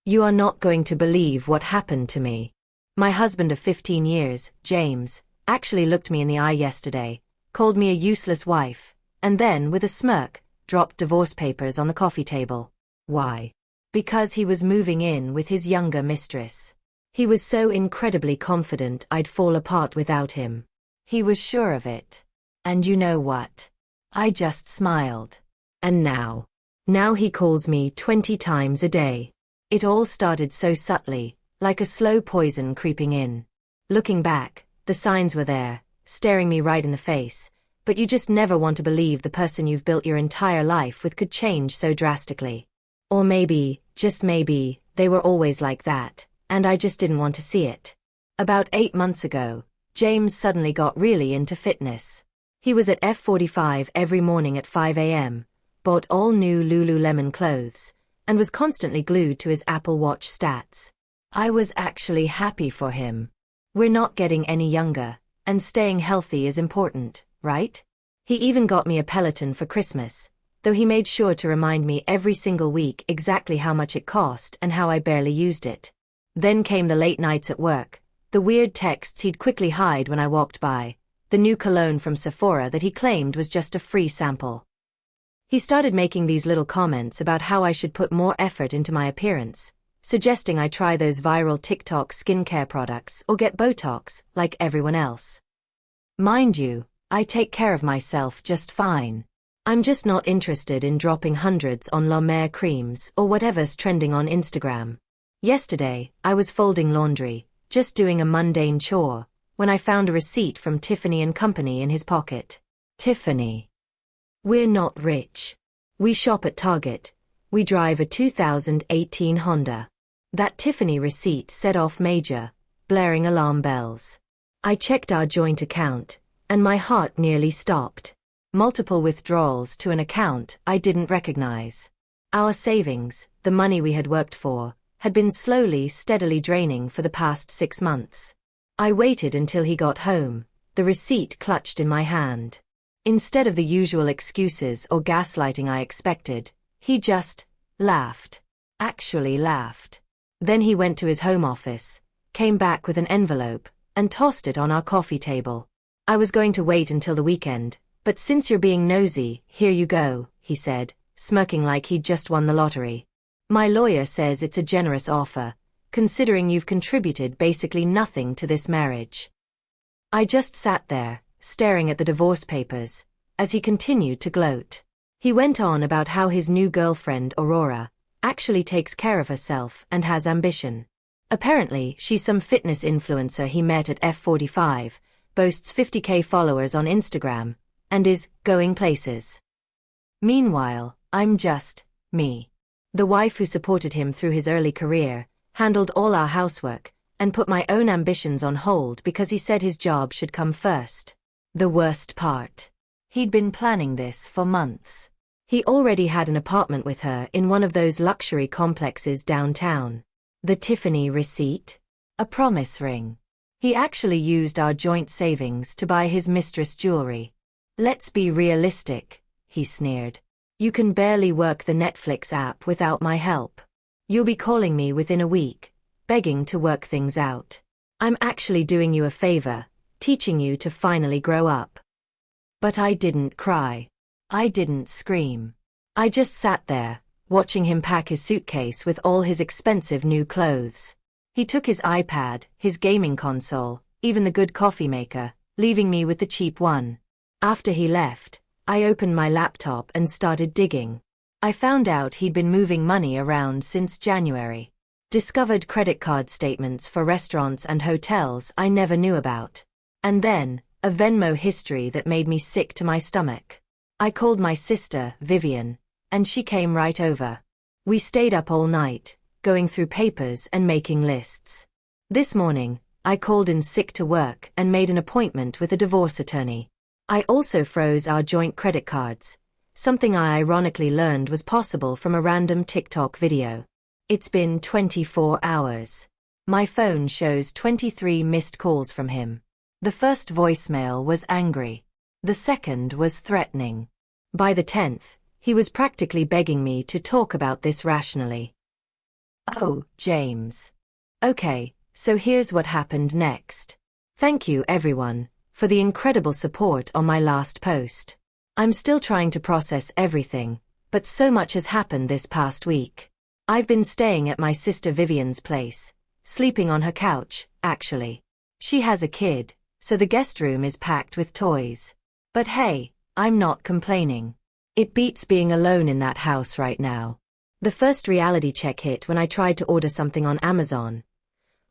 You are not going to believe what happened to me. My husband of 15 years, James, actually looked me in the eye yesterday, called me a useless wife, and then, with a smirk, dropped divorce papers on the coffee table. Why? Because he was moving in with his younger mistress. He was so incredibly confident I'd fall apart without him. He was sure of it. And you know what? I just smiled. And now he calls me 20 times a day. It all started so subtly, like a slow poison creeping in. Looking back, the signs were there, staring me right in the face, but you just never want to believe the person you've built your entire life with could change so drastically. Or maybe, just maybe, they were always like that, and I just didn't want to see it. About 8 months ago, James suddenly got really into fitness. He was at F45 every morning at 5 a.m., bought all new Lululemon clothes, and was constantly glued to his Apple Watch stats. I was actually happy for him. We're not getting any younger, and staying healthy is important, right? He even got me a Peloton for Christmas, though he made sure to remind me every single week exactly how much it cost and how I barely used it. Then came the late nights at work, the weird texts he'd quickly hide when I walked by, the new cologne from Sephora that he claimed was just a free sample. He started making these little comments about how I should put more effort into my appearance, suggesting I try those viral TikTok skincare products or get Botox like everyone else. Mind you, I take care of myself just fine. I'm just not interested in dropping hundreds on La Mer creams or whatever's trending on Instagram. Yesterday, I was folding laundry, just doing a mundane chore, when I found a receipt from Tiffany & Company in his pocket. Tiffany. We're not rich. We shop at Target. We drive a 2018 Honda. That Tiffany receipt set off major, blaring alarm bells. I checked our joint account, and my heart nearly stopped. Multiple withdrawals to an account I didn't recognize. Our savings, the money we had worked for, had been slowly, steadily draining for the past 6 months. I waited until he got home, the receipt clutched in my hand. Instead of the usual excuses or gaslighting I expected, he just laughed. Actually laughed. Then he went to his home office, came back with an envelope, and tossed it on our coffee table. I was going to wait until the weekend, but since you're being nosy, here you go, he said, smirking like he'd just won the lottery. My lawyer says it's a generous offer, considering you've contributed basically nothing to this marriage. I just sat there, staring at the divorce papers, as he continued to gloat. He went on about how his new girlfriend, Aurora, actually takes care of herself and has ambition. Apparently, she's some fitness influencer he met at F45, boasts 50K followers on Instagram, and is going places. Meanwhile, I'm just me. The wife who supported him through his early career, handled all our housework, and put my own ambitions on hold because he said his job should come first. The worst part. He'd been planning this for months. He already had an apartment with her in one of those luxury complexes downtown. The Tiffany receipt? A promise ring. He actually used our joint savings to buy his mistress jewelry. Let's be realistic, he sneered. You can barely work the Netflix app without my help. You'll be calling me within a week, begging to work things out. I'm actually doing you a favor, teaching you to finally grow up. But I didn't cry. I didn't scream. I just sat there, watching him pack his suitcase with all his expensive new clothes. He took his iPad, his gaming console, even the good coffee maker, leaving me with the cheap one. After he left, I opened my laptop and started digging. I found out he'd been moving money around since January. Discovered credit card statements for restaurants and hotels I never knew about. And then, a Venmo history that made me sick to my stomach. I called my sister, Vivian, and she came right over. We stayed up all night, going through papers and making lists. This morning, I called in sick to work and made an appointment with a divorce attorney. I also froze our joint credit cards, something I ironically learned was possible from a random TikTok video. It's been 24 hours. My phone shows 23 missed calls from him. The first voicemail was angry. The second was threatening. By the 10th, he was practically begging me to talk about this rationally. Oh, James. Okay, so here's what happened next. Thank you, everyone, for the incredible support on my last post. I'm still trying to process everything, but so much has happened this past week. I've been staying at my sister Vivian's place, sleeping on her couch, actually. She has a kid, so the guest room is packed with toys. But hey, I'm not complaining. It beats being alone in that house right now. The first reality check hit when I tried to order something on Amazon.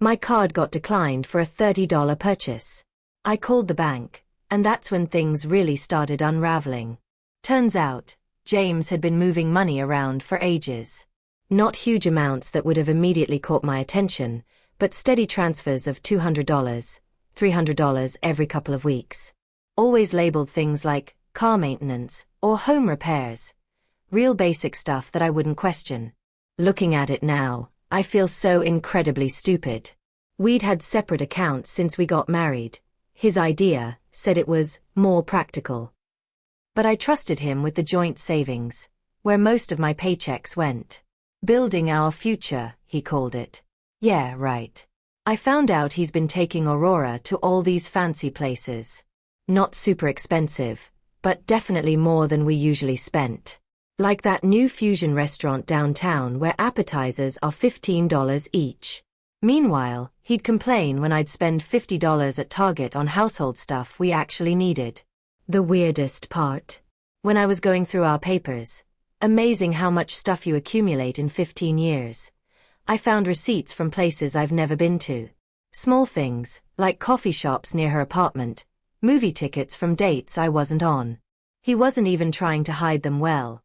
My card got declined for a $30 purchase. I called the bank, and that's when things really started unraveling. Turns out, James had been moving money around for ages. Not huge amounts that would have immediately caught my attention, but steady transfers of $200, $300 every couple of weeks. Always labeled things like car maintenance or home repairs. Real basic stuff that I wouldn't question. Looking at it now, I feel so incredibly stupid. We'd had separate accounts since we got married. His idea said it was more practical. But I trusted him with the joint savings, where most of my paychecks went. Building our future, he called it. Yeah, right. I found out he's been taking Aurora to all these fancy places. Not super expensive, but definitely more than we usually spent. Like that new fusion restaurant downtown where appetizers are $15 each. Meanwhile, he'd complain when I'd spend $50 at Target on household stuff we actually needed. The weirdest part? When I was going through our papers, amazing how much stuff you accumulate in 15 years. I found receipts from places I've never been to. Small things, like coffee shops near her apartment, movie tickets from dates I wasn't on. He wasn't even trying to hide them well.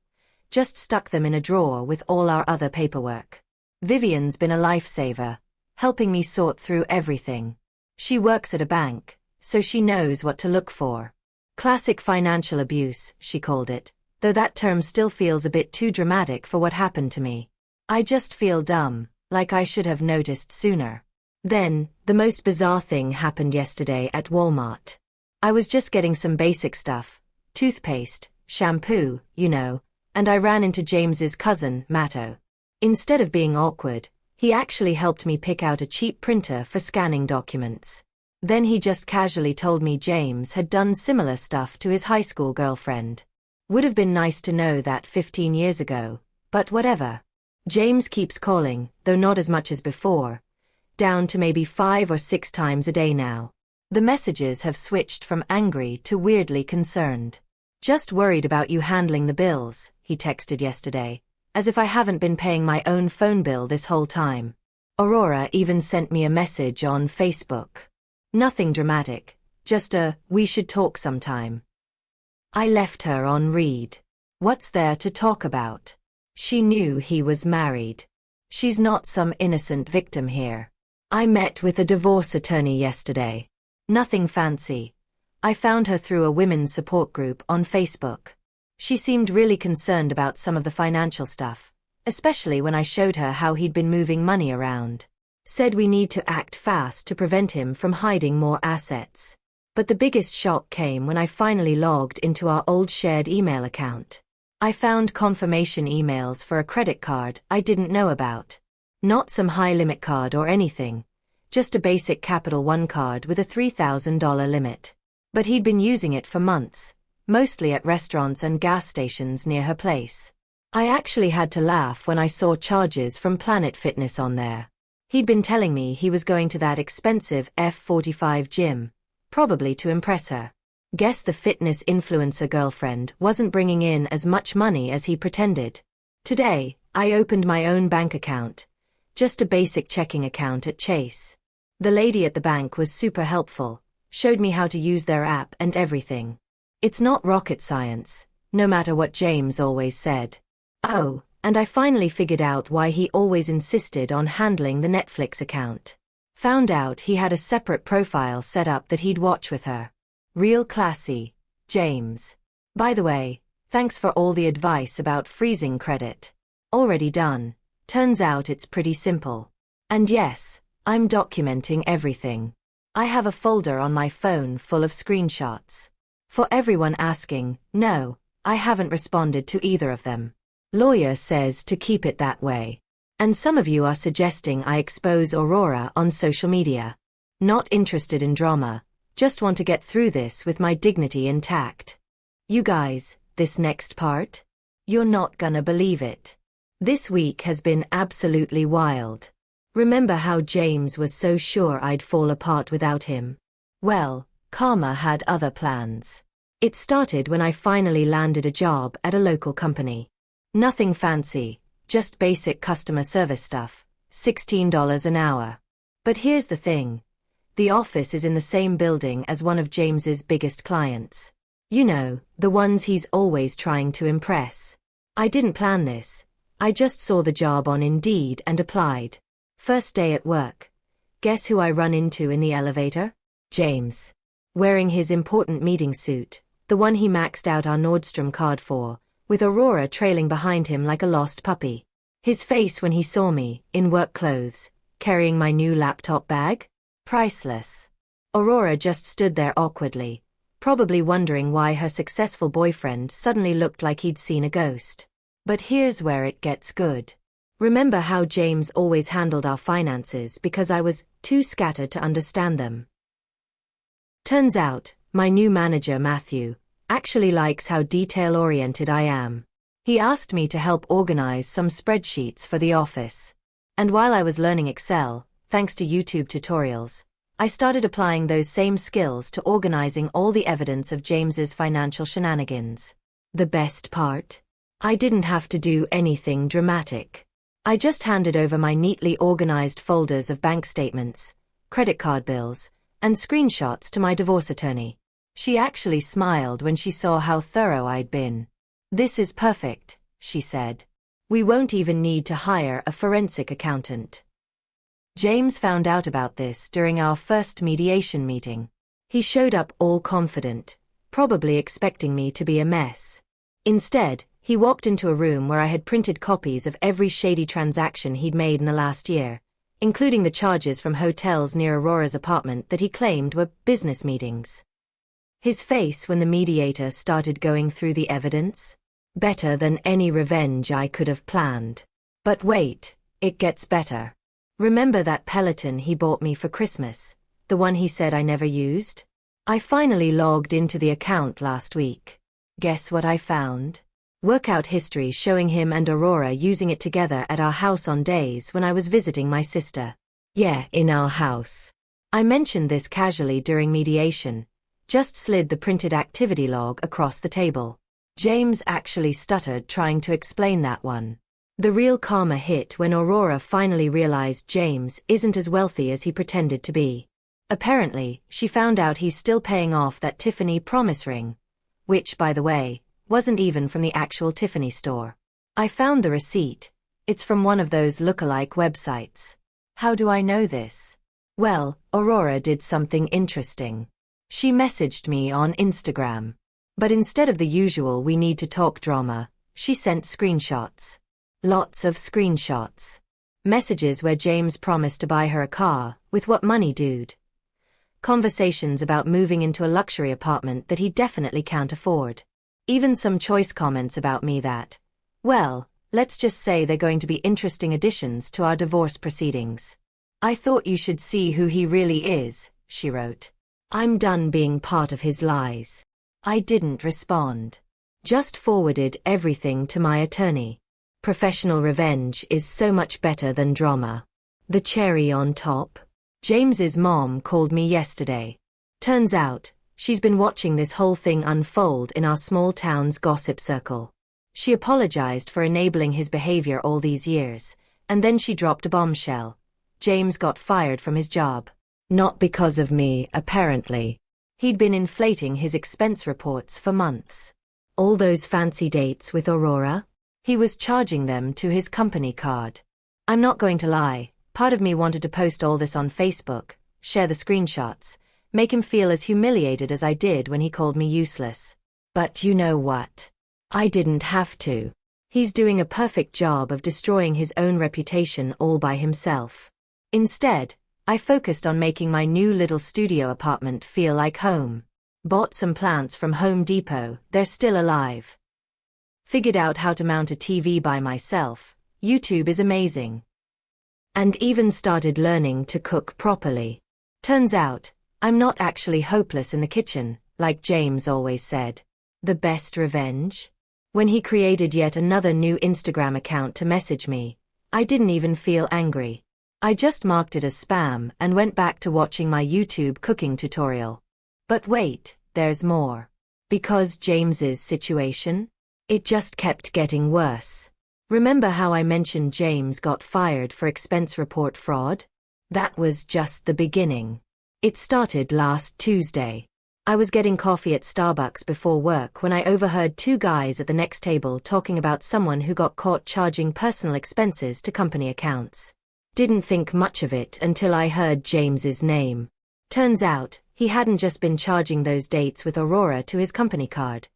Just stuck them in a drawer with all our other paperwork. Vivian's been a lifesaver, helping me sort through everything. She works at a bank, so she knows what to look for. Classic financial abuse, she called it, though that term still feels a bit too dramatic for what happened to me. I just feel dumb, like I should have noticed sooner. Then, the most bizarre thing happened yesterday at Walmart. I was just getting some basic stuff, toothpaste, shampoo, you know, and I ran into James's cousin, Matto. Instead of being awkward, he actually helped me pick out a cheap printer for scanning documents. Then he just casually told me James had done similar stuff to his high school girlfriend. Would have been nice to know that 15 years ago, but whatever. James keeps calling, though not as much as before. Down to maybe 5 or 6 times a day now. The messages have switched from angry to weirdly concerned. Just worried about you handling the bills, he texted yesterday, as if I haven't been paying my own phone bill this whole time. Aurora even sent me a message on Facebook. Nothing dramatic, just a, we should talk sometime. I left her on read. What's there to talk about? She knew he was married. She's not some innocent victim here. I met with a divorce attorney yesterday. Nothing fancy. I found her through a women's support group on Facebook. She seemed really concerned about some of the financial stuff, especially when I showed her how he'd been moving money around. Said we need to act fast to prevent him from hiding more assets. But the biggest shock came when I finally logged into our old shared email account. I found confirmation emails for a credit card I didn't know about. Not some high-limit card or anything, just a basic Capital One card with a $3,000 limit. But he'd been using it for months, mostly at restaurants and gas stations near her place. I actually had to laugh when I saw charges from Planet Fitness on there. He'd been telling me he was going to that expensive F45 gym, probably to impress her. Guess the fitness influencer girlfriend wasn't bringing in as much money as he pretended. Today, I opened my own bank account, just a basic checking account at Chase. The lady at the bank was super helpful, showed me how to use their app and everything. It's not rocket science, no matter what James always said. Oh, and I finally figured out why he always insisted on handling the Netflix account. Found out he had a separate profile set up that he'd watch with her. Real classy, James. By the way, thanks for all the advice about freezing credit. Already done. Turns out it's pretty simple. And yes, I'm documenting everything. I have a folder on my phone full of screenshots. For everyone asking, no, I haven't responded to either of them. Lawyer says to keep it that way. And some of you are suggesting I expose Aurora on social media. Not interested in drama, just want to get through this with my dignity intact. You guys, this next part? You're not gonna believe it. This week has been absolutely wild. Remember how James was so sure I'd fall apart without him? Well, karma had other plans. It started when I finally landed a job at a local company. Nothing fancy, just basic customer service stuff, $16 an hour. But here's the thing. The office is in the same building as one of James's biggest clients. You know, the ones he's always trying to impress. I didn't plan this. I just saw the job on Indeed and applied. First day at work. Guess who I run into in the elevator? James. Wearing his important meeting suit, the one he maxed out our Nordstrom card for, with Aurora trailing behind him like a lost puppy. His face when he saw me, in work clothes, carrying my new laptop bag? Priceless. Aurora just stood there awkwardly, probably wondering why her successful boyfriend suddenly looked like he'd seen a ghost. But here's where it gets good. Remember how James always handled our finances because I was too scattered to understand them? Turns out, my new manager Matthew actually likes how detail-oriented I am. He asked me to help organize some spreadsheets for the office. And while I was learning Excel, thanks to YouTube tutorials, I started applying those same skills to organizing all the evidence of James's financial shenanigans. The best part? I didn't have to do anything dramatic. I just handed over my neatly organized folders of bank statements, credit card bills, and screenshots to my divorce attorney. She actually smiled when she saw how thorough I'd been. "This is perfect," she said. "We won't even need to hire a forensic accountant." James found out about this during our first mediation meeting. He showed up all confident, probably expecting me to be a mess. Instead, he walked into a room where I had printed copies of every shady transaction he'd made in the last year, including the charges from hotels near Aurora's apartment that he claimed were business meetings. His face when the mediator started going through the evidence? Better than any revenge I could have planned. But wait, it gets better. Remember that Peloton he bought me for Christmas, the one he said I never used? I finally logged into the account last week. Guess what I found? Workout history showing him and Aurora using it together at our house on days when I was visiting my sister. Yeah, in our house. I mentioned this casually during mediation, just slid the printed activity log across the table. James actually stuttered trying to explain that one. The real karma hit when Aurora finally realized James isn't as wealthy as he pretended to be. Apparently, she found out he's still paying off that Tiffany promise ring, which, by the way, wasn't even from the actual Tiffany store. I found the receipt. It's from one of those lookalike websites. How do I know this? Well, Aurora did something interesting. She messaged me on Instagram. But instead of the usual "we need to talk" drama, she sent screenshots. Lots of screenshots. Messages where James promised to buy her a car, with what money, dude? Conversations about moving into a luxury apartment that he definitely can't afford. Even some choice comments about me that, well, let's just say they're going to be interesting additions to our divorce proceedings. "I thought you should see who he really is," she wrote. "I'm done being part of his lies." I didn't respond. Just forwarded everything to my attorney. Professional revenge is so much better than drama. The cherry on top? James's mom called me yesterday. Turns out, she's been watching this whole thing unfold in our small town's gossip circle. She apologized for enabling his behavior all these years, and then she dropped a bombshell. James got fired from his job. Not because of me, apparently. He'd been inflating his expense reports for months. All those fancy dates with Aurora? He was charging them to his company card. I'm not going to lie, part of me wanted to post all this on Facebook, share the screenshots, make him feel as humiliated as I did when he called me useless. But you know what? I didn't have to. He's doing a perfect job of destroying his own reputation all by himself. Instead, I focused on making my new little studio apartment feel like home. Bought some plants from Home Depot, they're still alive. Figured out how to mount a TV by myself. YouTube is amazing. And even started learning to cook properly. Turns out, I'm not actually hopeless in the kitchen, like James always said. The best revenge? When he created yet another new Instagram account to message me, I didn't even feel angry. I just marked it as spam and went back to watching my YouTube cooking tutorial. But wait, there's more. Because James's situation? It just kept getting worse. Remember how I mentioned James got fired for expense report fraud? That was just the beginning. It started last Tuesday. I was getting coffee at Starbucks before work when I overheard two guys at the next table talking about someone who got caught charging personal expenses to company accounts. Didn't think much of it until I heard James's name. Turns out, he hadn't just been charging those dates with Aurora to his company card.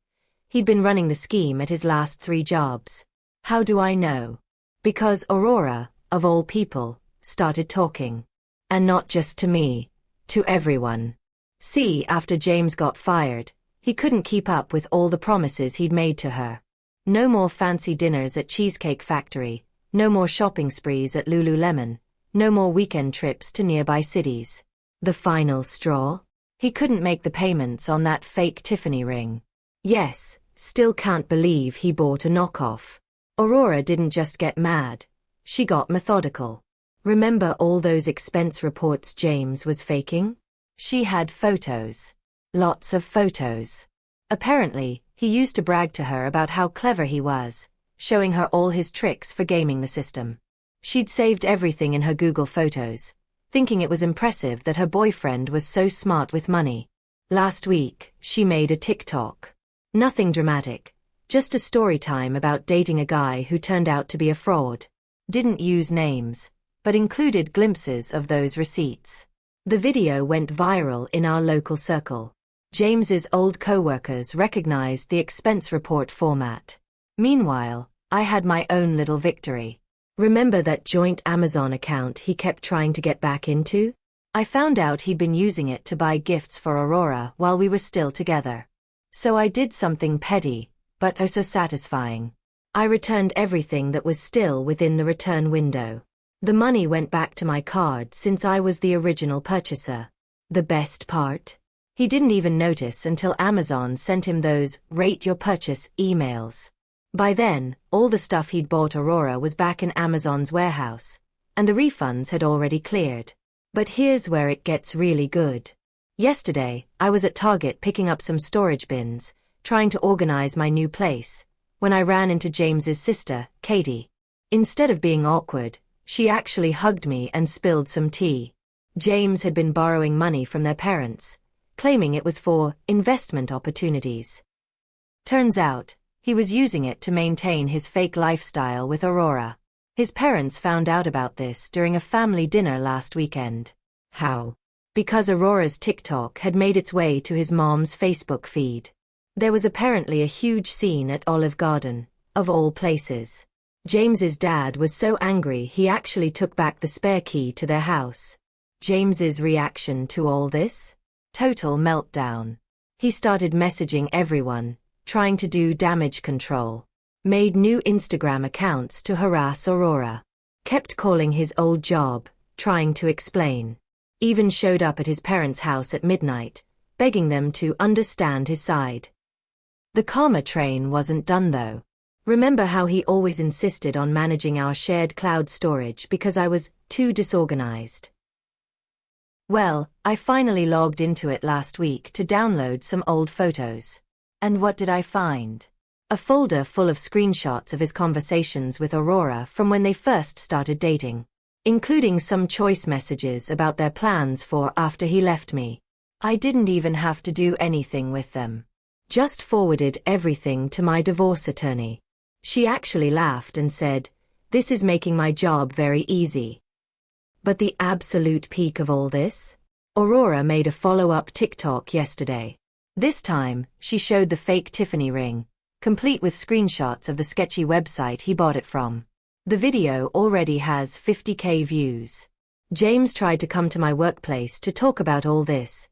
He'd been running the scheme at his last 3 jobs. How do I know? Because Aurora, of all people, started talking. And not just to me, to everyone. See, after James got fired, he couldn't keep up with all the promises he'd made to her. No more fancy dinners at Cheesecake Factory, no more shopping sprees at Lululemon, no more weekend trips to nearby cities. The final straw? He couldn't make the payments on that fake Tiffany ring. Yes, still can't believe he bought a knockoff. Aurora didn't just get mad, she got methodical. Remember all those expense reports James was faking? She had photos. Lots of photos. Apparently, he used to brag to her about how clever he was, showing her all his tricks for gaming the system. She'd saved everything in her Google Photos, thinking it was impressive that her boyfriend was so smart with money. Last week, she made a TikTok. Nothing dramatic. Just a story time about dating a guy who turned out to be a fraud. Didn't use names, but included glimpses of those receipts. The video went viral in our local circle. James's old co-workers recognized the expense report format. Meanwhile, I had my own little victory. Remember that joint Amazon account he kept trying to get back into? I found out he'd been using it to buy gifts for Aurora while we were still together. So I did something petty, but oh so satisfying. I returned everything that was still within the return window. The money went back to my card since I was the original purchaser. The best part? He didn't even notice until Amazon sent him those "rate your purchase" emails. By then, all the stuff he'd bought Aurora was back in Amazon's warehouse, and the refunds had already cleared. But here's where it gets really good. Yesterday, I was at Target picking up some storage bins, trying to organize my new place, when I ran into James's sister, Katie. Instead of being awkward, she actually hugged me and spilled some tea. James had been borrowing money from their parents, claiming it was for investment opportunities. Turns out, he was using it to maintain his fake lifestyle with Aurora. His parents found out about this during a family dinner last weekend. How? Because Aurora's TikTok had made its way to his mom's Facebook feed. There was apparently a huge scene at Olive Garden, of all places. James's dad was so angry he actually took back the spare key to their house. James's reaction to all this? Total meltdown. He started messaging everyone, trying to do damage control. Made new Instagram accounts to harass Aurora. Kept calling his old job, trying to explain. Even showed up at his parents' house at midnight, begging them to understand his side. The karma train wasn't done though. Remember how he always insisted on managing our shared cloud storage because I was too disorganized? Well, I finally logged into it last week to download some old photos. And what did I find? A folder full of screenshots of his conversations with Aurora from when they first started dating, including some choice messages about their plans for after he left me. I didn't even have to do anything with them. Just forwarded everything to my divorce attorney. She actually laughed and said, "This is making my job very easy." But the absolute peak of all this? Aurora made a follow-up TikTok yesterday. This time, she showed the fake Tiffany ring, complete with screenshots of the sketchy website he bought it from. The video already has 50K views. James tried to come to my workplace to talk about all this.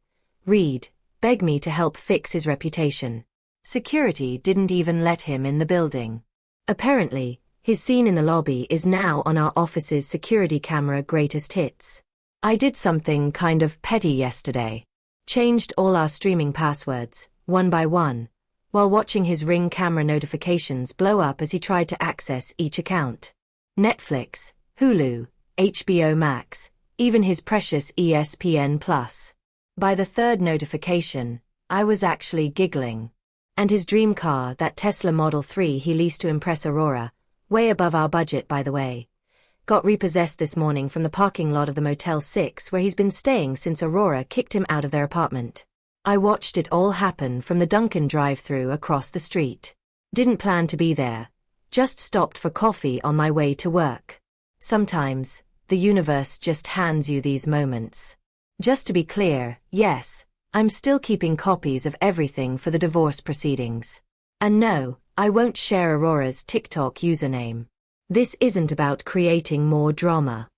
Beg me to help fix his reputation. Security didn't even let him in the building. Apparently, His scene in the lobby is now on our office's security camera greatest hits. I did something kind of petty yesterday. Changed all our streaming passwords, one by one, while watching his Ring camera notifications blow up as he tried to access each account. Netflix, Hulu, HBO Max, even his precious ESPN+. By the third notification, I was actually giggling. And his dream car, that Tesla Model 3 he leased to impress Aurora, way above our budget by the way, got repossessed this morning from the parking lot of the Motel 6 where he's been staying since Aurora kicked him out of their apartment. I watched it all happen from the Dunkin' drive-thru across the street. Didn't plan to be there. Just stopped for coffee on my way to work. Sometimes, the universe just hands you these moments. Just to be clear, yes, I'm still keeping copies of everything for the divorce proceedings. And no, I won't share Aurora's TikTok username. This isn't about creating more drama.